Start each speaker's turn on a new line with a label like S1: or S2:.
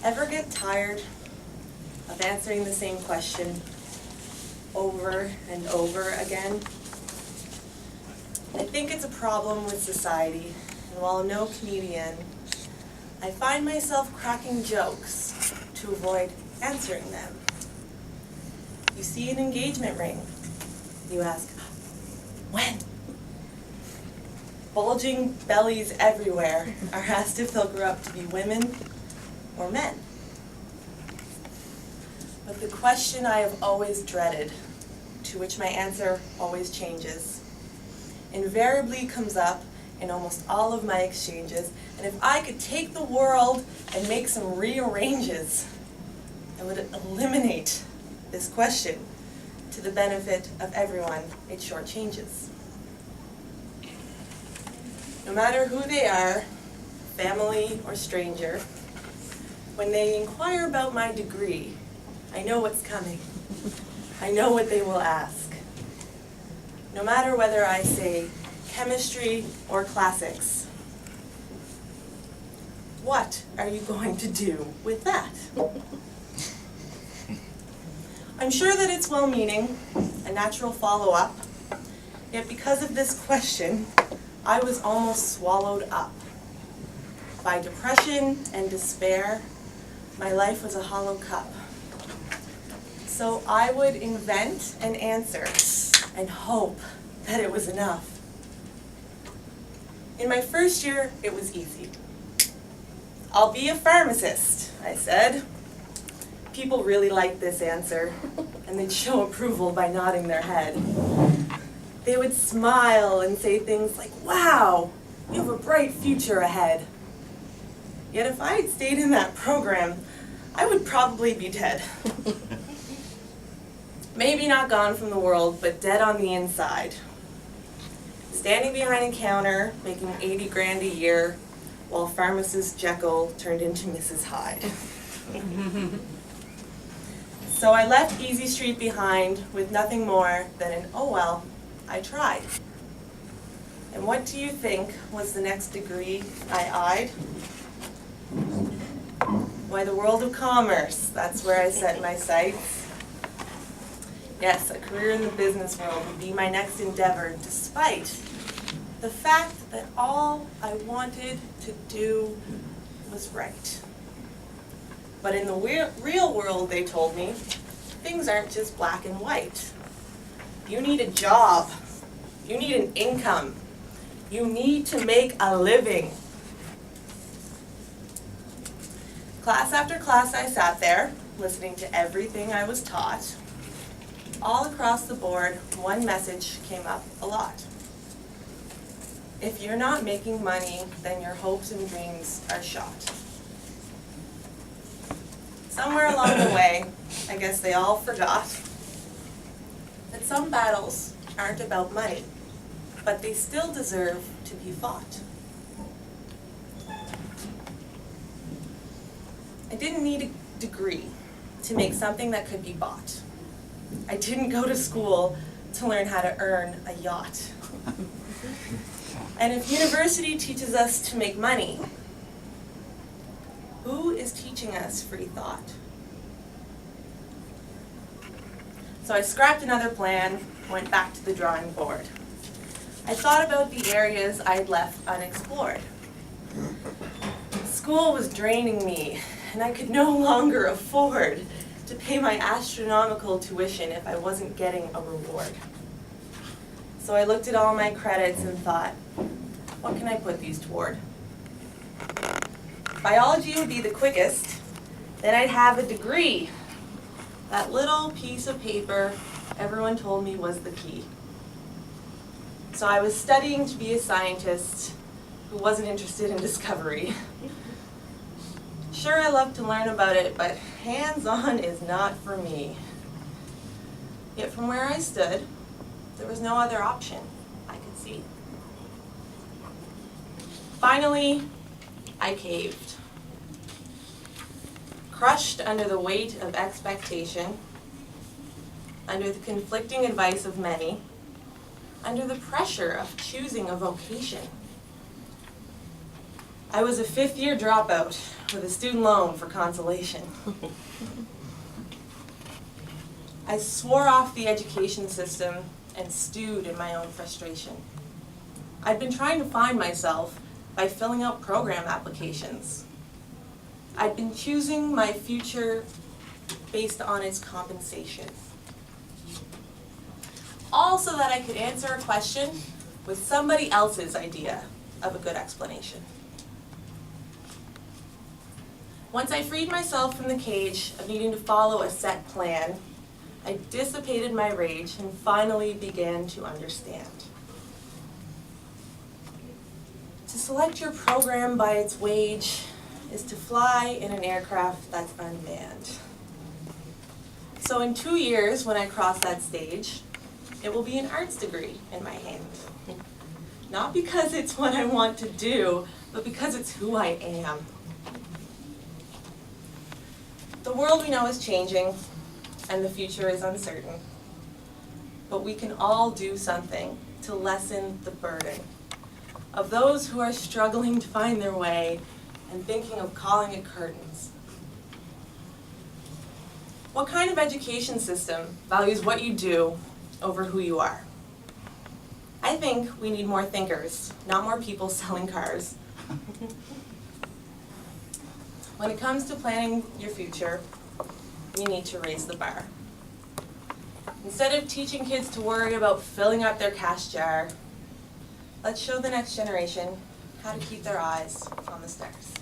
S1: Ever get tired of answering the same question over and over again? I think it's a problem with society, and while no comedian, I find myself cracking jokes to avoid answering them. You see an engagement ring. You ask, when? Bulging bellies everywhere are asked if they'll grow up to be women or men. But the question I have always dreaded, to which my answer always changes, invariably comes up in almost all of my exchanges, and if I could take the world and make some rearranges, I would eliminate this question to the benefit of everyone it shortchanges. No matter who they are, family or stranger, when they inquire about my degree, I know what's coming. I know what they will ask. No matter whether I say chemistry or classics, what are you going to do with that? I'm sure that it's well-meaning, a natural follow-up, yet because of this question, I was almost swallowed up. By depression and despair, my life was a hollow cup. So I would invent an answer and hope that it was enough. In my first year, it was easy. I'll be a pharmacist, I said. People really liked this answer, and they'd show approval by nodding their head. They would smile and say things like, wow, you have a bright future ahead. Yet if I had stayed in that program, I would probably be dead. Maybe not gone from the world, but dead on the inside. Standing behind a counter, making 80 grand a year, while pharmacist Jekyll turned into Mrs. Hyde. So I left Easy Street behind with nothing more than an, oh well, I tried. And what do you think was the next degree I eyed? Why, the world of commerce. That's where I set my sights. Yes, a career in the business world would be my next endeavor, despite the fact that all I wanted to do was right. But in the real world, they told me, things aren't just black and white. You need a job. You need an income. You need to make a living. Class after class, I sat there, listening to everything I was taught. All across the board, one message came up a lot. If you're not making money, then your hopes and dreams are shot. Somewhere along the way, I guess they all forgot that some battles aren't about money, but they still deserve to be fought. I didn't need a degree to make something that could be bought. I didn't go to school to learn how to earn a yacht. And if university teaches us to make money, who is teaching us free thought? So I scrapped another plan, went back to the drawing board. I thought about the areas I'd left unexplored. School was draining me, and I could no longer afford to pay my astronomical tuition if I wasn't getting a reward. So I looked at all my credits and thought, what can I put these toward? Biology would be the quickest, then I'd have a degree. That little piece of paper everyone told me was the key. So I was studying to be a scientist who wasn't interested in discovery. Sure, I love to learn about it, but hands-on is not for me. Yet from where I stood, there was no other option I could see. Finally, I caved. Crushed under the weight of expectation, under the conflicting advice of many, under the pressure of choosing a vocation. I was a fifth-year dropout with a student loan for consolation. I swore off the education system and stewed in my own frustration. I'd been trying to find myself by filling out program applications. I'd been choosing my future based on its compensation. All so that I could answer a question with somebody else's idea of a good explanation. Once I freed myself from the cage of needing to follow a set plan, I dissipated my rage and finally began to understand. To select your program by its wage is to fly in an aircraft that's unmanned. So in 2 years, when I cross that stage, it will be an arts degree in my hand. Not because it's what I want to do, but because it's who I am. The world we know is changing, and the future is uncertain. But we can all do something to lessen the burden of those who are struggling to find their way and thinking of calling it curtains. What kind of education system values what you do over who you are? I think we need more thinkers, not more people selling cars. When it comes to planning your future, you need to raise the bar. Instead of teaching kids to worry about filling up their cash jar, let's show the next generation how to keep their eyes on the stars.